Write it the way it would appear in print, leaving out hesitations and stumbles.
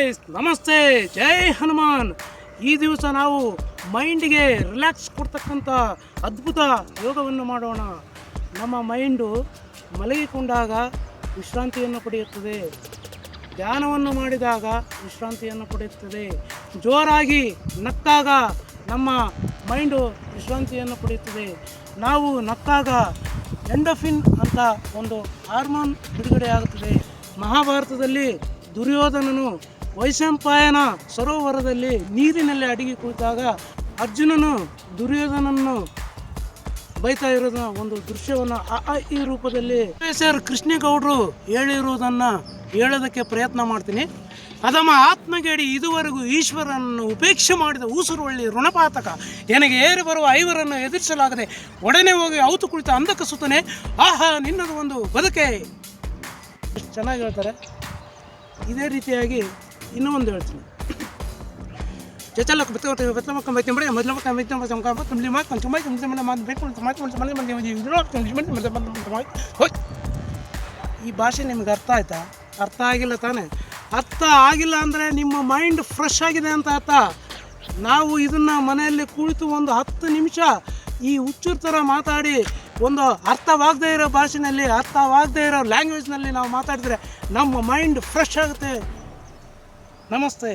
Guys, ನಮಸ್ತೆ, ಜೈ ಹನುಮಾನ್. ಈ ದಿವಸ ನಾವು ಮೈಂಡಿಗೆ ರಿಲ್ಯಾಕ್ಸ್ ಕೊಡ್ತಕ್ಕಂಥ ಅದ್ಭುತ ಯೋಗವನ್ನು ಮಾಡೋಣ. ನಮ್ಮ ಮೈಂಡು ಮಲಗಿಕೊಂಡಾಗ ವಿಶ್ರಾಂತಿಯನ್ನು ಪಡೆಯುತ್ತದೆ, ಧ್ಯಾನವನ್ನು ಮಾಡಿದಾಗ ವಿಶ್ರಾಂತಿಯನ್ನು ಪಡೆಯುತ್ತದೆ, ಜೋರಾಗಿ ನಕ್ಕಾಗ ನಮ್ಮ ಮೈಂಡು ವಿಶ್ರಾಂತಿಯನ್ನು ಪಡೆಯುತ್ತದೆ. ನಾವು ನಕ್ಕಾಗ ಎಂಡೋಫಿನ್ ಅಂತ ಒಂದು ಹಾರ್ಮೋನ್ ಬಿಡುಗಡೆಯಾಗುತ್ತದೆ. ಮಹಾಭಾರತದಲ್ಲಿ ದುರ್ಯೋಧನನು ವೈಶಂಪಾಯನ ಸರೋವರದಲ್ಲಿ ನೀರಿನಲ್ಲಿ ಅಡಗಿ ಕುಳಿತಾಗ ಅರ್ಜುನನು ದುರ್ಯೋಧನನ್ನು ಬೈತಾ ಇರೋದನ್ನ ಒಂದು ದೃಶ್ಯವನ್ನು ಈ ರೂಪದಲ್ಲಿ ಪ್ರೊಫೆಸರ್ ಕೃಷ್ಣೇಗೌಡರು ಹೇಳಿರುವುದನ್ನು ಹೇಳೋದಕ್ಕೆ ಪ್ರಯತ್ನ ಮಾಡ್ತೀನಿ. ಅದಮ ಆತ್ಮಗೇಡಿ ಇದುವರೆಗೂ ಈಶ್ವರನನ್ನು ಉಪೇಕ್ಷೆ ಮಾಡಿದ ಊಸುರುವಳ್ಳಿ ಋಣಪಾತಕ ನನಗೆ ಏರಿ ಬರುವ ಐವರನ್ನು ಎದುರಿಸಲಾಗದೆ ಒಡನೆ ಹೋಗಿ ಔತು ಕುಳಿತ ಅಂಧಕ ಸುತ್ತನೆ ಆಹಾ ನಿನ್ನದು ಒಂದು ಬದುಕೆ. ಎಷ್ಟು ಚೆನ್ನಾಗಿ ಹೇಳ್ತಾರೆ. ಇದೇ ರೀತಿಯಾಗಿ ಇನ್ನೂ ಒಂದು ಹೇಳ್ತೀನಿ. ಈ ಭಾಷೆ ನಿಮ್ಗೆ ಅರ್ಥ ಆಯ್ತಾ? ಅರ್ಥ ಆಗಿಲ್ಲ ತಾನೆ? ಅರ್ಥ ಆಗಿಲ್ಲ ಅಂದರೆ ನಿಮ್ಮ ಮೈಂಡ್ ಫ್ರೆಶ್ ಆಗಿದೆ ಅಂತ ಅರ್ಥ. ನಾವು ಇದನ್ನು ಮನೆಯಲ್ಲಿ ಕುಳಿತು ಒಂದು 10 ನಿಮಿಷ ಈ ಹುಚ್ಚರ ಥರ ಮಾತಾಡಿ ಒಂದು ಅರ್ಥವಾಗದೇ ಇರೋ ಭಾಷೆಯಲ್ಲಿ, ಅರ್ಥವಾಗದೇ ಇರೋ ಲ್ಯಾಂಗ್ವೇಜ್ನಲ್ಲಿ ನಾವು ಮಾತಾಡಿದರೆ ನಮ್ಮ ಮೈಂಡ್ ಫ್ರೆಶ್ ಆಗುತ್ತೆ. ನಮಸ್ತೆ.